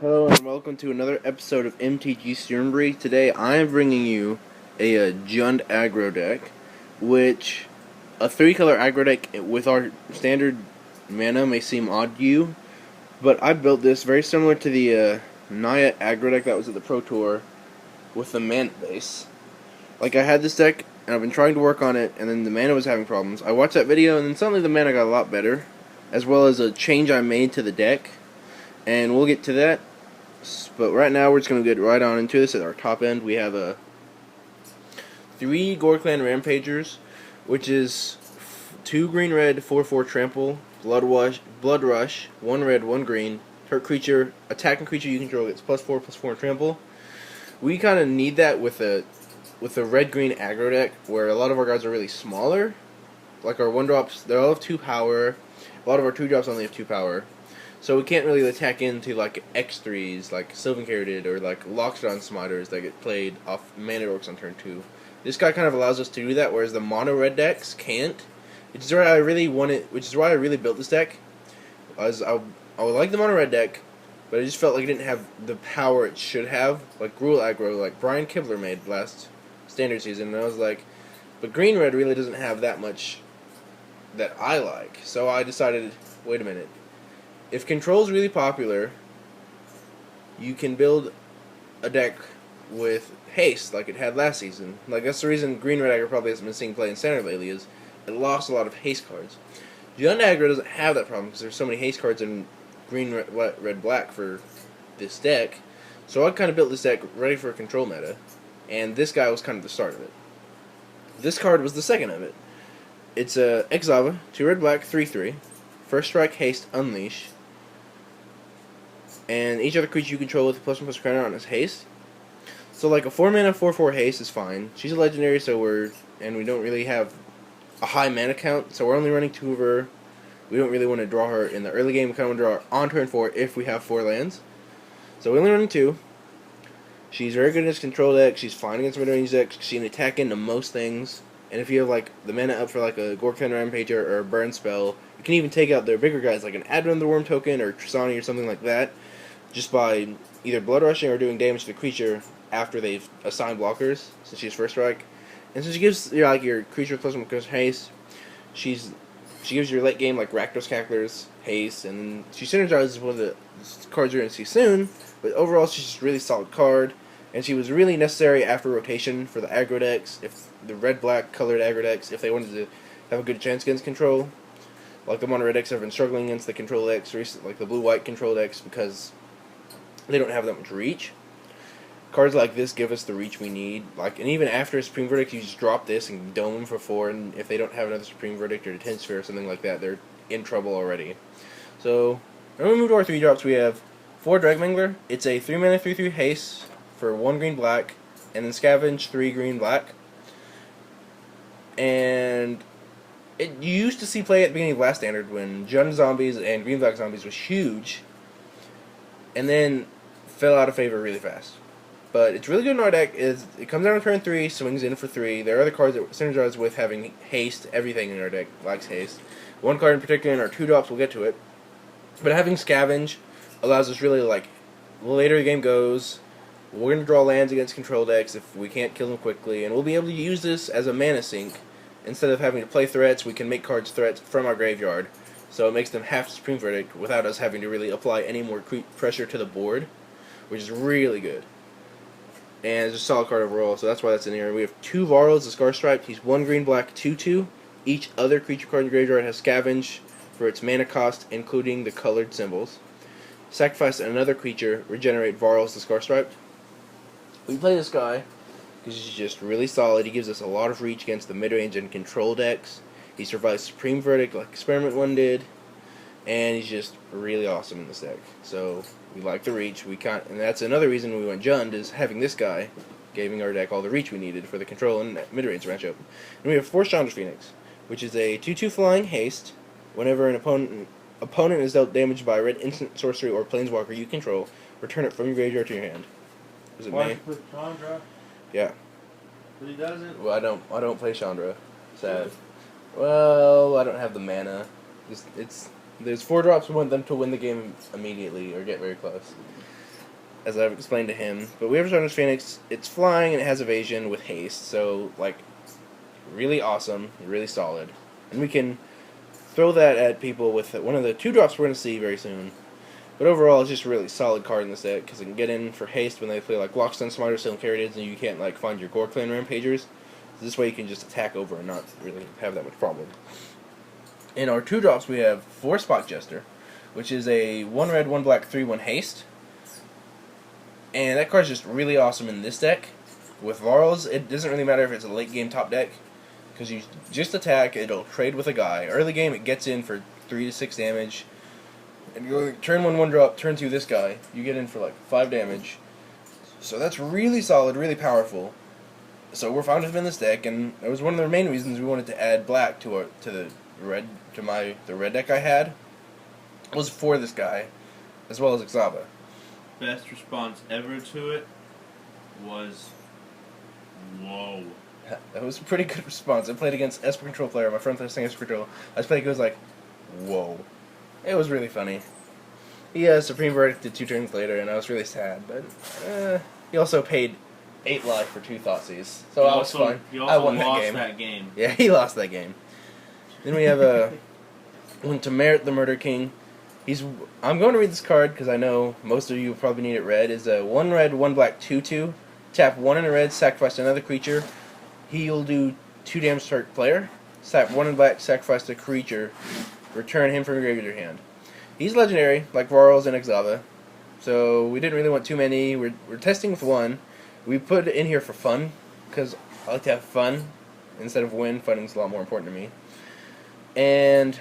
Hello and welcome to another episode of MTG Steam Brewery. Today I am bringing you a Jund aggro deck, which a 3-color aggro deck with our standard mana may seem odd to you, but I built this very similar to the Naya aggro deck that was at the Pro Tour with the mana base. Like, I had this deck and I've been trying to work on it, and then the mana was having problems. I watched that video and then suddenly the mana got a lot better, as well as a change I made to the deck, and we'll get to that. But right now we're just going to get right on into this. At our top end we have 3 Gore Clan Rampagers, which is 2 green-red, 4/4 trample, Blood Rush, 1 red, 1 green, target creature, attacking creature you control gets +4/+4 and trample. We kind of need that with a red-green aggro deck, where a lot of our guys are really smaller. Like our 1-drops, they all have 2 power. A lot of our 2-drops only have 2 power. So we can't really attack into like X3s, like Sylvan Carroted, or like Lockshot Smiters that get played off Mana Dorks on turn 2. This guy kind of allows us to do that, whereas the mono red decks can't. Which is why I really built this deck. As I would like the mono red deck, but I just felt like it didn't have the power it should have, like Gruul aggro, like Brian Kibler made last standard season. And I was like, but green red really doesn't have that much that I like. So I decided, wait a minute. If control is really popular, you can build a deck with haste like it had last season. Like, that's the reason green red aggro probably hasn't been seeing play in standard lately, is it lost a lot of haste cards. Jund aggro doesn't have that problem because there's so many haste cards in green, red, black for this deck. So I kind of built this deck ready for a control meta, and this guy was kind of the start of it. This card was the second of it. It's a Exava, 2 red, black, 3/3. First strike, haste, unleash. And each other creature you control with +1/+1 counter on is haste. So like a 4-mana 4/4 haste is fine. She's a legendary, so we don't really have a high mana count, so we're only running 2 of her. We don't really want to draw her in the early game. We kind of want to draw her on turn 4 if we have 4 lands. So we're only running 2. She's very good against control decks. She's fine against mid-range decks. She can attack into most things. And if you have like the mana up for like a Gore Clan Rampager or a burn spell, you can even take out their bigger guys like an Advent of the Worm token or Tristani or something like that, just by either blood rushing or doing damage to the creature after they've assigned blockers, since she's first strike. And since she gives your creature +1 haste, she gives your late game like Rakdos Cacklers haste, and she synergizes with one of the cards you're going to see soon. But overall, she's just a really solid card, and she was really necessary after rotation for the aggro decks, if the red-black colored aggro decks, if they wanted to have a good chance against control. Like the mono red decks have been struggling against the control decks recently, like the blue-white control decks, because they don't have that much reach. Cards like this give us the reach we need. Like, and even after a Supreme Verdict, you just drop this and dome them for 4, and if they don't have another Supreme Verdict or a 10 Sphere or something like that, they're in trouble already. So, when we move to our 3-drops, we have 4 Dragmangler. It's a 3-mana 3/3 haste for 1 green black, and then scavenge 3 green black. And you used to see play at the beginning of last standard when Jund zombies and green black zombies was huge, and then fell out of favor really fast. But it's really good in our deck. It comes down on turn 3, swings in for 3. There are other cards that synergize with having haste. Everything in our deck lacks haste. One card in particular in our 2-drops, we'll get to it. But having scavenge allows us really, like, the later the game goes, we're going to draw lands against control decks if we can't kill them quickly, and we'll be able to use this as a mana sink. Instead of having to play threats, we can make cards threats from our graveyard. So it makes them half Supreme Verdict without us having to really apply any more pressure to the board, which is really good. And it's a solid card overall, so that's why that's in here. We have 2 Varls, the Scar Striped. He's 1 green black 2/2. Each other creature card in the graveyard has scavenge for its mana cost, including the colored symbols. Sacrifice another creature, regenerate Varls, the Scar Striped. We play this guy because he's just really solid. He gives us a lot of reach against the mid-range and control decks. He survives Supreme Verdict like Experiment 1 did, and he's just really awesome in this deck. So we like the reach. And that's another reason we went Jund, is having this guy giving our deck all the reach we needed for the control and mid-range matchup. And we have 4 Chandra Phoenix, which is a 2/2 flying haste. Whenever an opponent is dealt damage by a red instant, sorcery, or planeswalker you control, return it from your graveyard to your hand. Is it Why me? put Chandra? Yeah. But he doesn't. Well, I don't play Chandra. Sad. Well, I don't have the mana. There's 4 drops. We want them to win the game immediately or get very close. as I've explained to him. But we have Sharnish Phoenix. It's flying and it has evasion with haste, so like really awesome, really solid, and we can throw that at people with one of the 2-drops we're going to see very soon. But overall, it's just a really solid card in this deck because it can get in for haste when they play like Lockstone, Smiter, Stone Carriages, and you can't like find your Gore Clan Rampagers. So this way you can just attack over and not really have that much problem. In our 2-drops, we have 4 Spot Jester, which is a 1 red, 1 black, 3/1 haste. And that card's just really awesome in this deck. With Varls, it doesn't really matter if it's a late game top deck, because you just attack, it'll trade with a guy. Early game, it gets in for 3 to 6 damage. And you go turn 1, 1-drop, turn 2 this guy. You get in for like 5 damage. So that's really solid, really powerful. So we're fond of him in this deck, and it was one of the main reasons we wanted to add black to the red deck I had. Was for this guy, as well as Ixaba. Best response ever to it was, whoa. That was a pretty good response. I played against Esper Control player, my friend playing Esper Control. I just played, he was like, whoa. It was really funny. He Supreme Verdict 2 turns later, and I was really sad, but he also paid 8 life for 2 Thoughtseize, so I was fine. He also I won lost that game. Yeah, he lost that game. Then we have one to Merit the Murder King. I'm going to read this card because I know most of you probably need it read. Is a 1 red, 1 black, 2/2. Tap 1 in a red, sacrifice another creature. He'll do 2 damage to target player. Tap 1 in black, sacrifice the creature. Return him from your graveyard to your hand. He's legendary, like Varls and Ixaba. So we didn't really want too many. We're testing with 1. We put it in here for fun, because I like to have fun instead of win. Funning's a lot more important to me. And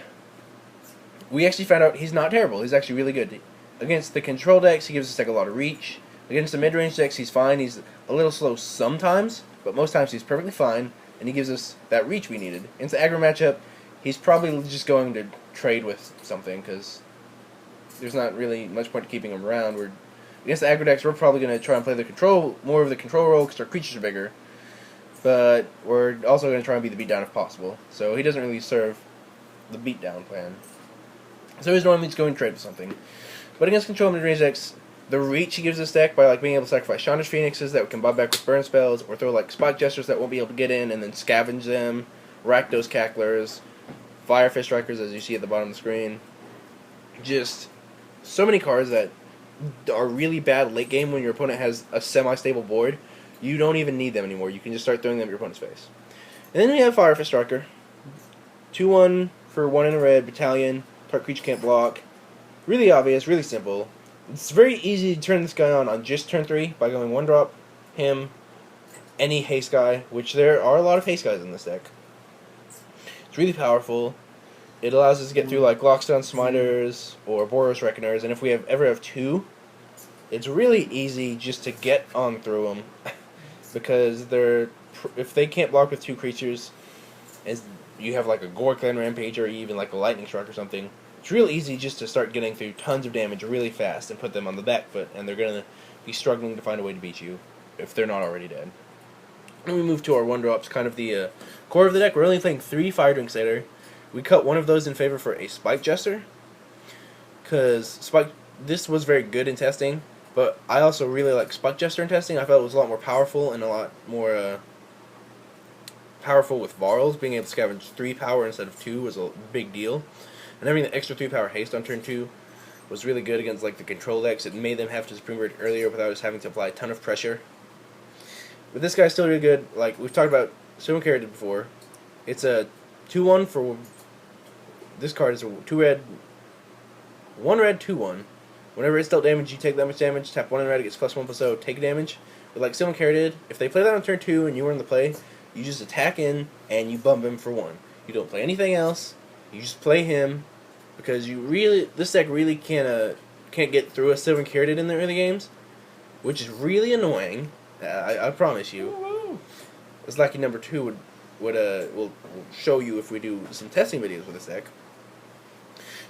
we actually found out he's not terrible. He's actually really good. Against the control decks, he gives us like a lot of reach. Against the mid-range decks, he's fine. He's a little slow sometimes, but most times he's perfectly fine, and he gives us that reach we needed. Against the aggro matchup, he's probably just going to trade with something, because there's not really much point to keeping him around. Against the aggro decks, we're probably going to try and play more of the control role, because our creatures are bigger, but we're also going to try and be the beatdown if possible. So he doesn't really serve the beatdown plan. So he's normally just going to trade with something. But against control mid-range decks, the reach he gives this deck by like being able to sacrifice Sharnish Phoenixes that can buy back with burn spells, or throw like Spot Jesters that won't be able to get in and then scavenge them, Rakdos Cacklers, Firefish Strikers as you see at the bottom of the screen. Just so many cards that are really bad late game when your opponent has a semi-stable board. You don't even need them anymore. You can just start throwing them at your opponent's face. And then we have Firefish Striker. 2/1 for 1 in a red, Battalion. Target creature can't block. Really obvious, really simple. It's very easy to turn this guy on just turn 3 by going 1-drop, him, any haste guy, which there are a lot of haste guys in this deck. It's really powerful. It allows us to get through like Lockstone Smiters or Boros Reckoners, and if we ever have 2, it's really easy just to get on through them because if they can't block with 2 creatures, as you have like a Gore Clan Rampager or even like a Lightning Strike or something, it's real easy just to start getting through tons of damage really fast and put them on the back foot, and they're going to be struggling to find a way to beat you if they're not already dead. And we move to our 1-drops, kind of the core of the deck. We're only playing 3 Fire Drink Satyr. We cut one of those in favor for a Spike Jester, because this was very good in testing, but I also really like Spike Jester in testing. I felt it was a lot more powerful and a lot more powerful with Varls. Being able to scavenge 3 power instead of 2 was a big deal. And having the extra 3 power haste on turn 2 was really good against like the control decks. It made them have to Supreme Verdict earlier without us having to apply a ton of pressure. But this guy's still really good. Like we've talked about Stone Carriages before. It's a 2/1 for this card is a 2 red, 1 red, 2/1. Whenever it's dealt damage, you take that much damage. Tap 1 in red, it gets +1/+0, take damage. But like Stone Carriage did, if they play that on turn 2 and you were in the play, you just attack in and you bump him for 1. You don't play anything else. You just play him because this deck really can't get through a Sylvan Caryatid in the early games, which is really annoying. I promise you. It's lucky number 2 will show you if we do some testing videos with this deck.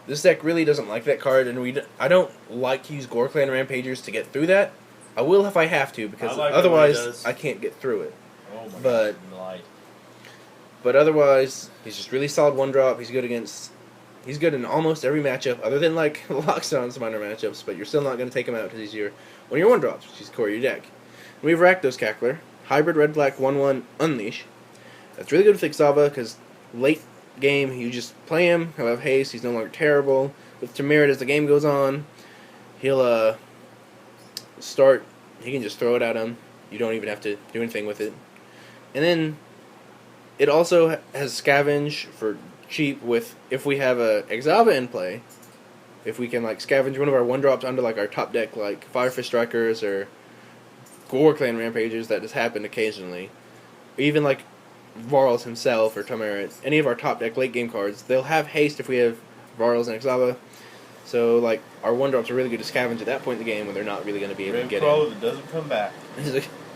This deck really doesn't like that card, and I don't like to use Gore Clan Rampagers to get through that. I will if I have to, because otherwise I can't get through it. Oh my God. God. But otherwise, he's just really solid 1-drop. He's good against He's good in almost every matchup, other than like Lockstone's minor matchups, but you're still not going to take him out because he's one of your 1-drops, which is core of your deck. And we have Rakdos Cackler, hybrid red-black 1/1 Unleash. That's really good with Ixava because late game you just play him, he'll have haste, he's no longer terrible. With Temerit as the game goes on, he'll he can just throw it at him. You don't even have to do anything with it. And then it also has Scavenge for cheap with, if we have a Ixava in play, if we can like scavenge one of our 1-drops under like our top deck, like Firefish Strikers or Gore Clan Rampages, that has happened occasionally. Or even like Varls himself or Temerit, any of our top deck late game cards, they'll have haste if we have Varls and Ixava. So like our 1-drops are really good to scavenge at that point in the game when they're not really going to be able to get in. Gravecrawler that doesn't come back.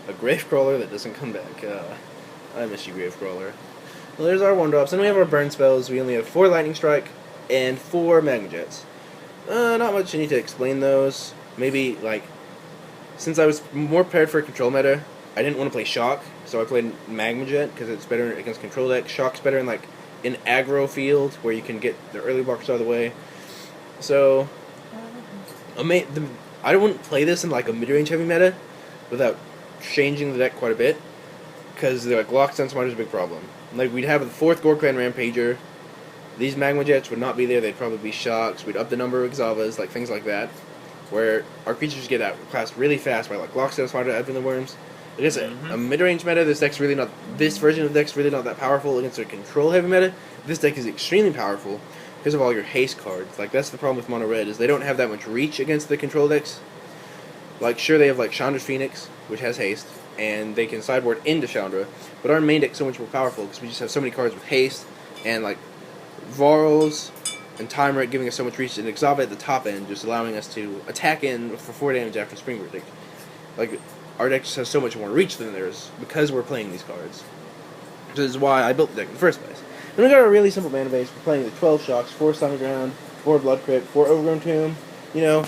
A Gravecrawler that doesn't come back. I miss you, Gravecrawler. Well, there's our 1-drops. Then we have our burn spells. We only have 4 Lightning Strike and 4 Magma Jets. Not much you need to explain those. Maybe, like, since I was more prepared for a control meta, I didn't want to play Shock, so I played Magma Jet because it's better against control deck. Shock's better in, like, an aggro field where you can get the early blockers out of the way. So, I wouldn't play this in, like, a mid-range heavy meta without changing the deck quite a bit, because like Lockstone Smite is a big problem. Like we'd have the 4th Gore Clan Rampager, these Magma Jets would not be there, they'd probably be Shocks, we'd up the number of Ixavas, like things like that, where our creatures get outclassed really fast by like Lockstone Smite or Advent of the Worms. I guess a mid-range meta, this version of the deck's really not that powerful. Against a control heavy meta, this deck is extremely powerful because of all your haste cards. Like that's the problem with Mono Red, is they don't have that much reach against the control decks. Like, sure, they have, like, Chandra's Phoenix, which has haste, and they can sideboard into Chandra, but our main deck's so much more powerful, because we just have so many cards with haste, and, like, Varls and Timer giving us so much reach, and Ixava at the top end, just allowing us to attack in for 4 damage after Spring Verdict. Like, our deck just has so much more reach than theirs, because we're playing these cards. Which is why I built the deck in the first place. Then we got a really simple mana base. We're playing the 12 Shocks, 4 Sonic Ground, 4 Blood Crypt, 4 Overgrown Tomb, you know,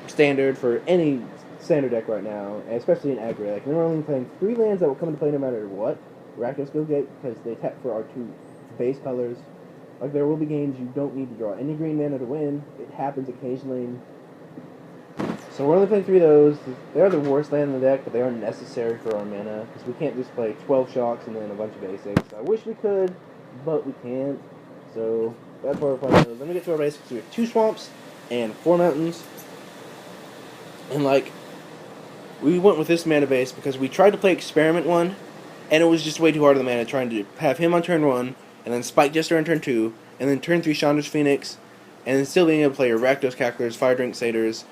standard for any standard deck right now, especially in aggro deck. And then we're only playing 3 lands that will come into play no matter what Rakdos goes get, because they tap for our 2 base colors. Like, there will be games you don't need to draw any green mana to win. It happens occasionally. So we're only playing 3 of those. They are the worst land in the deck, but they are necessary for our mana, because we can't just play 12 Shocks and then a bunch of basics. I wish we could, but we can't. So that's why we're playing those. Then we get to our basics. We have 2 Swamps and 4 Mountains. And, like, we went with this mana base because we tried to play Experiment 1, and it was just way too hard on the mana, trying to have him on turn 1, and then Spike Jester on turn 2, and then turn 3 Chandra's Phoenix, and then still being able to play your Rakdos Cacklers, Fire Drink Satyrs,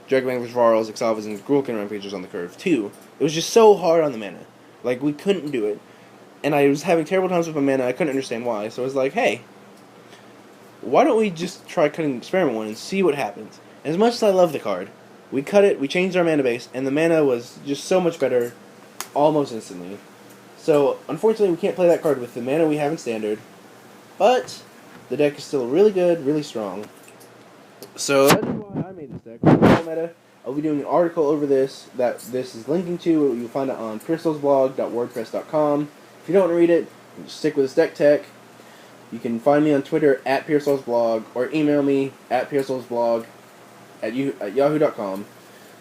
Dragonvanquish Varls, Ixavas, and Gruulkin Rampagers on the curve, too. It was just so hard on the mana. Like, we couldn't do it. And I was having terrible times with my mana, I couldn't understand why, so I was like, hey, why don't we just try cutting Experiment 1 and see what happens? And as much as I love the card, we cut it, we changed our mana base, and the mana was just so much better almost instantly. So, unfortunately, we can't play that card with the mana we have in Standard, but the deck is still really good, really strong. So, that's why I made this deck. Meta. I'll be doing an article over this that this is linking to. You'll find it on pearsallsblog.wordpress.com. If you don't want to read it, just stick with this deck tech. You can find me on Twitter at pearsallsblog, or email me at pearsallsblog at yahoo.com.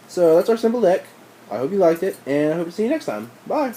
So that's our simple deck. I hope you liked it, and I hope to see you next time. Bye!